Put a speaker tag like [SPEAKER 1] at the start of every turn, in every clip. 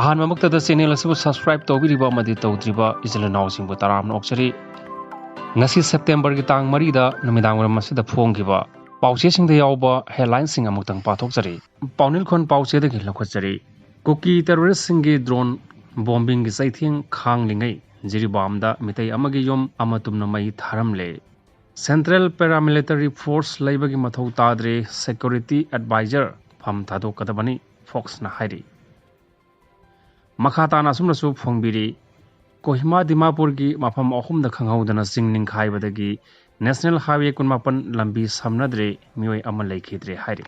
[SPEAKER 1] ꯑꯍꯥꯟꯕꯃꯛꯇꯗ channel ꯑꯁꯤꯕꯨ subscribe ꯇꯧꯕꯤꯔꯤꯕ ꯑꯃꯗꯤ ꯇꯧꯗ꯭ꯔꯤꯕ ꯏꯆꯤꯜ ꯏꯅꯥꯎꯁꯤꯡꯕꯨ ꯇꯔꯥꯝꯅ ꯑꯣꯛꯆꯔꯤ ꯉꯁꯤ ꯁꯦꯞꯇꯦꯝꯕꯔꯒꯤ ꯇꯥꯡ 4ꯗ ꯅꯨꯃꯤꯗꯥꯡꯋꯥꯏꯔꯝ ꯑꯁꯤꯗ ꯐꯣꯡꯈꯤꯕ ꯄꯥꯎꯆꯦꯁꯤꯡꯗ ꯌꯥꯎꯕ ꯍꯦꯗꯂꯥꯏꯟꯁꯤꯡ ꯑꯃꯨꯛꯇꯪ ꯄꯥꯊꯣꯛꯆꯔꯤ ꯄꯥꯎꯅꯤꯜꯈꯣꯟ ꯄꯥꯎꯆꯦꯗꯒꯤ ꯂꯧꯈꯠꯆꯔꯤ ꯀꯨꯀꯤ ꯇꯦꯔꯣꯔꯤꯁꯁꯤꯡꯒꯤ ꯗ꯭ꯔꯣꯟ ꯕꯣꯝꯕꯤꯡꯒꯤ ꯆꯩꯊꯦꯡ ꯈꯥꯡꯂꯤꯉꯩ ꯖꯤꯔꯤꯕꯥꯝꯗ ꯃꯤꯇꯩ ꯑꯃꯒꯤ ꯌꯨꯝ ꯑꯃ ꯇꯨꯝꯅ ꯃꯩ ꯊꯥꯔꯝꯂꯦ ꯁꯦꯟꯇ꯭ꯔꯦꯜ ꯄꯦꯔꯥꯃꯤꯂꯤꯇꯔꯤ ꯐꯣꯔꯁ ꯂꯩꯕꯒꯤ ꯃꯊꯧ ꯇꯥꯗ꯭ꯔꯦ ꯁꯦꯀ꯭ꯌꯨꯔꯤꯇꯤ ꯑꯦꯗꯚꯥꯏꯖꯔ ꯐꯝ ꯊꯥꯗꯣꯛꯀꯗꯕꯅꯤ ꯐꯣꯛꯁꯅ ꯍꯥꯏꯔꯤ ꯃꯈꯥ ꯇꯥꯅ ꯑꯁꯨꯝꯅꯁꯨ ꯐꯣꯡꯕꯤꯔꯤ ꯀꯣꯍꯤꯃꯥ ꯗꯤꯃꯥꯄꯨꯔꯒꯤ ꯃꯐꯝ ꯑꯍꯨꯝꯗ ꯈꯪꯍꯧꯗꯅ ꯆꯤꯡ ꯅꯤꯡꯈꯥꯏꯕꯗꯒꯤ ꯅꯦꯁꯅꯦꯜ ꯍꯥꯏꯋꯦ 19 ꯂꯝꯕꯤ ꯁꯝꯅꯗ꯭ꯔꯦ ꯃꯤꯑꯣꯏ ꯑꯃ ꯂꯩꯈꯤꯗ꯭ꯔꯦ ꯍꯥꯏꯔꯤ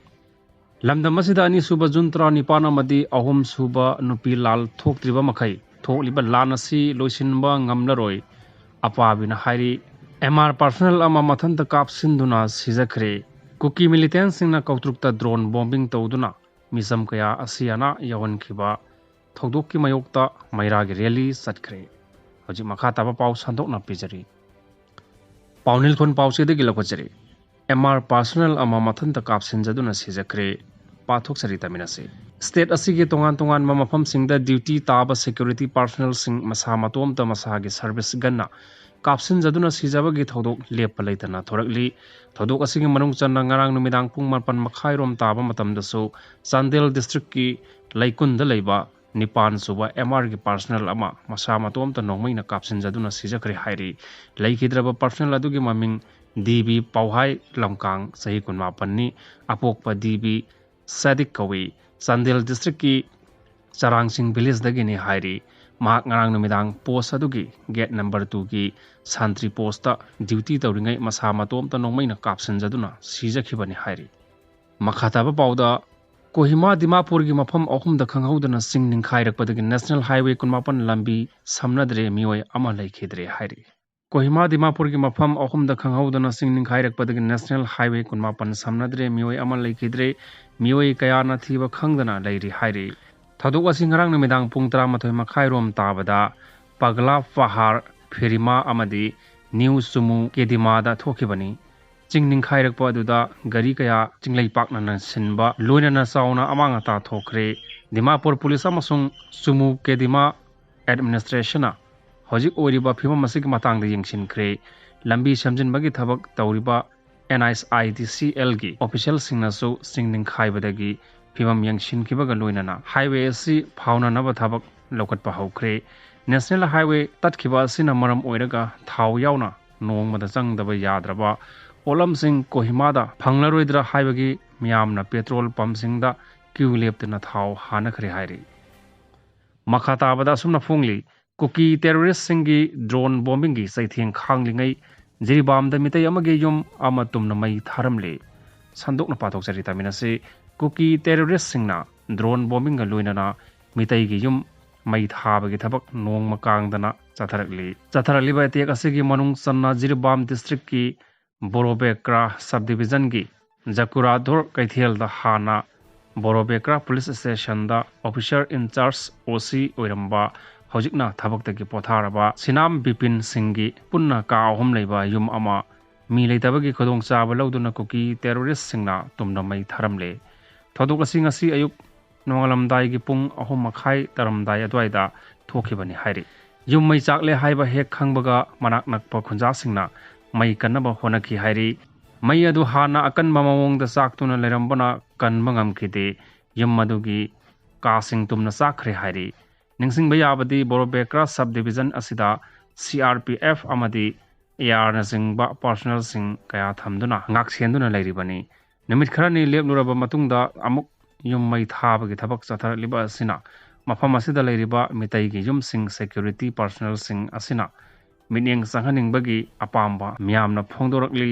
[SPEAKER 1] ꯂꯝꯗꯝ ꯑꯁꯤꯗ ꯑꯅꯤꯁꯨꯕ ꯖꯨꯟ 19 ꯑꯃꯗꯤ ꯑꯍꯨꯝꯁꯨꯕ ꯅꯨꯄꯤ ꯂꯥꯜ ꯊꯣꯛꯇ꯭ꯔꯤꯕ ꯃꯈꯩ ꯊꯣꯛꯂꯤꯕ ꯂꯥꯟ ꯑꯁꯤ ꯂꯣꯏꯁꯤꯟꯕ ꯉꯝꯂꯔꯣꯏ ꯑꯄꯥꯕꯤꯅ ꯍꯥꯏꯔꯤ MR ꯄꯥꯔꯁꯣꯅꯦꯜ ꯑꯃ ꯃꯊꯟꯇ ꯀꯥꯞꯁꯤꯟꯗꯨꯅ ꯁꯤꯖꯈ꯭ꯔꯦ ꯀꯨꯀꯤ ꯃꯤꯂꯤꯇꯦꯟꯁꯤꯡꯅ ꯀꯧꯇ꯭ꯔꯨꯛꯇ ꯗ꯭ꯔꯣꯟ ꯕꯣꯝꯕꯤꯡ ꯇꯧꯗꯨꯅ ꯃꯤꯆꯝ ꯀꯌꯥ ꯑꯁꯤ ꯑꯅꯥ ꯌꯥꯎꯍꯟꯈꯤꯕ ꯊꯧꯗꯣꯛꯀꯤ ꯃꯥꯌꯣꯛꯇ ꯃꯩꯔꯥꯒꯤ ꯔꯦꯂꯤ ꯆꯠꯈ꯭ꯔꯦ ꯍꯧꯖꯤꯛ ꯃꯈꯥ ꯇꯥꯕ ꯄꯥꯎ ꯁꯟꯗꯣꯛꯅ ꯄꯤꯖꯔꯤ ꯄꯥꯎꯅꯤꯜꯈꯣꯟ ꯄꯥꯎꯆꯦꯗꯒꯤ ꯂꯧꯈꯠꯆꯔꯤ MR ꯄꯥꯔꯁꯣꯅꯦल ꯑꯃ ꯃꯊꯟꯇ ꯀꯥꯞꯁꯤꯟꯖꯗꯨꯅ ꯁꯤꯖꯈ꯭ꯔꯦ ꯄꯥꯊꯣꯛꯆꯔꯤ ꯇꯥꯃꯤꯟꯅꯁꯤ ꯁ꯭ꯇꯦꯠ ꯑꯁꯤꯒꯤ ꯇꯣꯉꯥꯟ-ꯇꯣꯉꯥꯟꯕ ꯃꯐꯝꯁꯤꯡꯗ ꯗ꯭ꯌꯨꯇꯤ ꯇꯥꯕ ꯁꯦꯀ꯭ꯌꯨꯔꯤꯇꯤ ꯄꯥꯔꯁꯣꯅꯦꯜꯁꯤꯡ ꯃꯁꯥ ꯃꯇꯣꯝꯇ ꯃꯁꯥꯒꯤ ꯁꯔꯚꯤꯁ ꯒꯟꯅ ꯀꯥꯞꯁꯤꯟꯖꯗꯨꯅ ꯁꯤꯖꯕꯒꯤ ꯊꯧꯗꯣꯛ ꯂꯦꯞꯄ ꯂꯩꯇꯅ ꯊꯣꯔꯛꯂꯤ ꯊꯧꯗꯣꯛ ꯑꯁꯤꯒꯤ ꯃꯅꯨꯡ ꯆꯟꯅ ꯉꯔꯥꯡ ꯅꯨꯃꯤꯗꯥꯡ ꯄꯨꯡ 7:30 ꯇꯥꯕ ꯃꯇꯝꯗꯁꯨ ꯆꯥꯟꯗꯦꯜ ꯗꯤꯁꯇ꯭ꯔꯤꯛꯀꯤ ꯂꯩꯀꯨꯟꯗ ꯂꯩꯕ 9ꯁꯨꯕ MRꯒꯤ ꯄꯥꯔꯁꯣꯅꯦꯜ ꯑꯃ ꯃꯁꯥ ꯃꯇꯣꯝꯇ ꯅꯣꯡꯃꯩꯅ ꯀꯥꯞꯁꯤꯟꯖꯗꯨꯅ ꯁꯤꯖꯈ꯭ꯔꯦ ꯍꯥꯏꯔꯤ ꯂꯩꯈꯤꯗ꯭ꯔꯕ ꯄꯥꯔꯁꯣꯅꯦꯜ ꯑꯗꯨꯒꯤ ꯃꯃꯤꯡ DB ꯄꯥꯎꯍꯥꯏ ꯂꯝꯀꯥꯡ ꯆꯍꯤ 19ꯅꯤ ꯑꯄꯣꯛꯄ DB ꯁꯦꯗꯤꯛ ꯀꯧꯏ ꯆꯥꯟꯗꯦꯜ ꯗꯤꯁꯇ꯭ꯔꯤꯛꯀꯤ ꯆꯔꯥꯡꯁꯤꯡ ꯚꯤꯂꯦꯖꯗꯒꯤꯅꯤ ꯍꯥꯏꯔꯤ ꯃꯍꯥꯛ ꯉꯔꯥꯡ ꯅꯨꯃꯤꯗꯥꯡ ꯄꯣꯁꯠ ꯑꯗꯨꯒꯤ ꯒꯦꯠ ꯅꯝꯕꯔ 2ꯒꯤ ꯁꯥꯟꯇ꯭ꯔꯤ ꯄꯣꯁꯇ ꯗ꯭ꯌꯨꯇꯤ ꯇꯧꯔꯤꯉꯩ ꯃꯁꯥ ꯃꯇꯣꯝꯇ ꯅꯣꯡꯃꯩꯅ ꯀꯥꯞꯁꯤꯟꯖꯗꯨꯅ ꯁꯤꯖꯈꯤꯕꯅꯤ ꯍꯥꯏꯔꯤ ꯃꯈꯥ ꯇꯥꯕ ꯄꯥꯎꯗ ꯀꯣꯍꯤꯃꯥ ꯗꯤꯃꯥꯄꯨꯔꯒꯤ ꯃꯐꯝ ꯑꯍꯨꯝꯗ ꯈꯪꯍꯧꯗꯅ ꯆꯤꯡ ꯅꯤꯡꯈꯥꯏꯔꯛꯄꯗꯒꯤ ꯅꯦꯁꯅꯦꯜ ꯍꯥꯏꯋꯦ 19 ꯂꯝꯕꯤ ꯁꯝꯅꯗ꯭ꯔꯦ ꯃꯤꯑꯣꯏ ꯑꯃ ꯂꯩꯈꯤꯗ꯭ꯔꯦ ꯍꯥꯏꯔꯤ ꯀꯣꯍꯤꯃꯥ ꯗꯤꯃꯥꯄꯨꯔꯒꯤ ꯃꯐꯝ ꯑꯍꯨꯝꯗ ꯈꯪꯍꯧꯗꯅ ꯆꯤꯡ ꯅꯤꯡꯈꯥꯏꯔꯛꯄꯗꯒꯤ ꯅꯦꯁꯅꯦꯜ ꯍꯥꯏꯋꯦ 19 ꯁꯝꯅꯗ꯭ꯔꯦ ꯃꯤꯑꯣꯏ ꯑꯃ ꯂꯩꯈꯤꯗ꯭ꯔꯦ ꯃꯤꯑꯣꯏ ꯀꯌꯥꯅ ꯊꯤꯕ ꯈꯪꯗꯅ ꯂꯩꯔꯤ ꯍꯥꯏꯔꯤ ꯊꯧꯗꯣꯛ ꯑꯁꯤ ꯉꯔꯥꯡ ꯅꯨꯃꯤꯗꯥꯡ ꯄꯨꯡ 13:30 ꯇꯥꯕꯗ ꯄꯒꯂꯥ ꯄꯍꯥꯔ ꯐꯦꯔꯤꯃꯥ ꯑꯃꯗꯤ ꯅ꯭ꯌꯨ ꯆꯨꯃꯨ ꯀꯦꯗꯤꯃꯥꯗ ꯊꯣꯛꯈꯤꯕꯅꯤ ꯆꯤꯡ ꯅꯤꯡꯈꯥꯏꯔꯛꯄ ꯑꯗꯨꯗ ꯒꯥꯔꯤ ꯀꯌꯥ ꯆꯤꯡꯂꯩ ꯄꯥꯛꯅ ꯁꯤꯟꯕ ꯂꯣꯏꯅꯅ ꯆꯥꯎꯅ ꯑꯃꯥꯡ ꯑꯇꯥ ꯊꯣꯛꯈ꯭ꯔꯦ ꯗꯤꯃꯥꯄꯨꯔ ꯄꯨꯂꯤꯁ ꯑꯃꯁꯨꯡ ꯆꯨꯃꯨ ꯀꯦꯗꯤꯃꯥ ꯑꯦꯗꯃꯤꯅꯤꯁꯇ꯭ꯔꯦꯁꯟꯅ ꯍꯧꯖꯤꯛ ꯑꯣꯏꯔꯤꯕ ꯐꯤꯚꯝ ꯑꯁꯤꯒꯤ ꯃꯇꯥꯡꯗ ꯌꯦꯡꯁꯤꯟꯈ꯭ꯔꯦ ꯂꯝꯕꯤ ꯁꯦꯝꯖꯤꯟꯕꯒꯤ ꯊꯕꯛ ꯇꯧꯔꯤꯕ NISIDCLꯒꯤ ꯑꯣꯐꯤꯁꯤꯌꯦꯜꯁꯤꯡꯅꯁꯨ ꯆꯤꯡ ꯅꯤꯡꯈꯥꯏꯕꯗꯒꯤ ꯐꯤꯚꯝ ꯌꯦꯡꯁꯤꯟꯈꯤꯕꯒ ꯂꯣꯏꯅꯅ ꯍꯥꯏꯋꯦ ꯑꯁꯤ ꯐꯥꯎꯅꯅꯕ ꯊꯕꯛ ꯂꯧꯈꯠꯄ ꯍꯧꯈ꯭ꯔꯦ ꯅꯦꯁꯅꯦꯜ ꯍꯥꯏꯋꯦ ꯇꯠꯈꯤꯕ ꯑꯁꯤꯅ ꯃꯔꯝ ꯑꯣꯏꯔꯒ ꯊꯥꯎ ꯌꯥꯎꯅ ꯅꯣꯡꯃꯗ ꯆꯪꯗꯕ ꯌꯥꯗ꯭ꯔꯕ ꯄꯣꯠꯂꯝꯁꯤꯡ ꯀꯣꯍꯤꯃꯥꯗ ꯐꯪꯂꯔꯣꯏꯗ꯭ꯔꯥ ꯍꯥꯏꯕꯒꯤ ꯃꯤꯌꯥꯝꯅ ꯄꯦꯇ꯭ꯔꯣꯜ ꯄꯝꯞꯁꯤꯡꯗ ꯀ꯭ꯌꯨ ꯂꯦꯞꯇꯨꯅ ꯊꯥꯎ ꯍꯥꯟꯅꯈ꯭ꯔꯦ ꯍꯥꯏꯔꯤ ꯃꯈꯥ ꯇꯥꯕꯗ ꯑꯁꯨꯝꯅ ꯐꯣꯡꯂꯤ ꯀꯨꯀꯤ ꯇꯦꯔꯣꯔꯤꯁꯁꯤꯡꯒꯤ ꯗ꯭ꯔꯣꯟ ꯕꯣꯝꯕꯤꯡꯒꯤ ꯆꯩꯊꯦꯡ ꯈꯥꯡꯂꯤꯉꯩ ꯖꯤꯔꯤꯕꯥꯝꯗ ꯃꯤꯇꯩ ꯑꯃꯒꯤ ꯌꯨꯝ ꯑꯃ ꯇꯨꯝꯅ ꯃꯩ ꯊꯥꯔꯝꯂꯦ ꯁꯟꯗꯣꯛꯅ ꯄꯥꯊꯣꯛꯆꯔꯤ ꯇꯥꯃꯤꯟꯅꯁꯤ ꯀꯨꯀꯤ ꯇꯦꯔꯣꯔꯤꯁꯁꯤꯡꯅ ꯗ꯭ꯔꯣꯟ ꯕꯣꯝꯕꯤꯡꯒ ꯂꯣꯏꯅꯅ ꯃꯤꯇꯩꯒꯤ ꯌꯨꯝ ꯃꯩ ꯊꯥꯕꯒꯤ ꯊꯕꯛ ꯅꯣꯡꯃ ꯀꯥꯡꯗꯅ ꯆꯠꯊꯔꯛꯂꯤꯕ ꯑꯦꯇꯦꯛ ꯑꯁꯤꯒꯤ ꯃꯅꯨꯡ ꯆꯟꯅ ꯖꯤꯔꯤꯕꯥꯝ ꯗꯤꯁꯇ꯭ꯔꯤꯛꯀꯤ ꯕꯣꯔꯣꯕꯦꯀ꯭ꯔꯥ ꯁꯕ ꯗꯤꯕꯤꯖꯟꯒꯤ ꯖꯀꯨꯔꯥꯙꯣꯔ ꯀꯩꯊꯦꯜꯗ ꯍꯥꯟꯅ ꯕꯣꯔꯣꯕꯦꯀ꯭ꯔꯥ ꯄꯨꯂꯤꯁ ꯁ꯭ꯇꯦꯁꯟꯗ ꯑꯣꯐꯤꯁꯔ ꯏꯟꯆꯥꯔꯖ OC ꯑꯣꯏꯔꯝꯕ ꯍꯧꯖꯤꯛꯅ ꯊꯕꯛꯇꯒꯤ ꯄꯣꯊꯥꯔꯕ ꯁꯤꯅꯥꯝ ꯕꯤꯄꯤꯟ ꯁꯤꯡꯒꯤ ꯄꯨꯟꯅ ꯀꯥ 3 ꯂꯩꯕ ꯌꯨꯝ ꯑꯃ ꯃꯤ ꯂꯩꯇꯕꯒꯤ ꯈꯨꯗꯣꯡꯆꯥꯕ ꯂꯧꯗꯨꯅ ꯀꯨꯀꯤ ꯇꯦꯔꯣꯔꯤꯁꯁꯤꯡꯅ ꯇꯨꯝꯅ ꯃꯩ ꯊꯥꯔꯝꯂꯦ ꯊꯧꯗꯣꯛ ꯑꯁꯤ ꯉꯁꯤ ꯑꯌꯨꯛ ꯅꯣꯡꯉꯥꯜꯂꯝꯗꯥꯏꯒꯤ ꯄꯨꯡ 3:30 ꯇꯥꯔꯝꯗꯥꯏ ꯑꯗꯨꯋꯥꯏꯗ ꯊꯣꯛꯈꯤꯕꯅꯤ ꯍꯥꯏꯔꯤ ꯌꯨꯝ ꯃꯩ ꯆꯥꯛꯂꯦ ꯍꯥꯏꯕ ꯍꯦꯛ ꯈꯪꯕꯒ ꯃꯅꯥꯛ ꯅꯛꯄ ꯈꯨꯟꯖꯥꯁꯤꯡꯅ ꯃꯩ ꯀꯟꯅꯕ ꯍꯣꯠꯅꯈꯤ ꯍꯥꯏꯔꯤ ꯃꯩ ꯑꯗꯨ ꯍꯥꯟꯅ ꯑꯀꯟꯕ ꯃꯑꯣꯡꯗ ꯆꯥꯛꯇꯨꯅ ꯂꯩꯔꯝꯕꯅ ꯀꯟꯕ ꯉꯝꯈꯤꯗꯦ ꯌꯨꯝ ꯑꯗꯨꯒꯤ ꯀꯥꯁꯤꯡ ꯇꯨꯝꯅ ꯆꯥꯛꯈ꯭ꯔꯦ ꯍꯥꯏꯔꯤ ꯅꯤꯡꯁꯤꯡꯕ ꯌꯥꯕꯗꯤ ꯕꯣꯔꯣꯕꯦꯀ꯭ꯔꯥ ꯁꯕ ꯗꯤꯕꯤꯖꯟ ꯑꯁꯤꯗ CRPF ꯑꯃꯗꯤ ARꯅꯆꯤꯡꯕ ꯄꯥꯔꯁꯣꯅꯦꯜꯁꯤꯡ ꯀꯌꯥ ꯊꯝꯗꯨꯅ ꯉꯥꯛꯁꯦꯟꯗꯨꯅ ꯂꯩꯔꯤꯕꯅꯤ ꯅꯨꯃꯤꯠ ꯈꯔꯅꯤ ꯂꯦꯞꯂꯨꯔꯕ ꯃꯇꯨꯡꯗ ꯑꯃꯨꯛ ꯌꯨꯝ ꯃꯩ ꯊꯥꯕꯒꯤ ꯊꯕꯛ ꯆꯠꯊꯔꯛꯂꯤꯕ ꯑꯁꯤꯅ ꯃꯐꯝ ꯑꯁꯤꯗ ꯂꯩꯔꯤꯕ ꯃꯤꯇꯩꯒꯤ ꯌꯨꯝꯁꯤꯡ ꯁꯦꯀ꯭ꯌꯨꯔꯤꯇꯤ ꯄꯥꯔꯁꯣꯅꯦꯜꯁꯤꯡ ꯑꯁꯤꯅ ꯃꯤꯠꯌꯦꯡ ꯆꯪꯍꯟꯅꯤꯡꯕꯒꯤ ꯑꯄꯥꯝꯕ ꯃꯤꯌꯥꯝꯅ ꯐꯣꯡꯗꯣꯔꯛꯂꯤ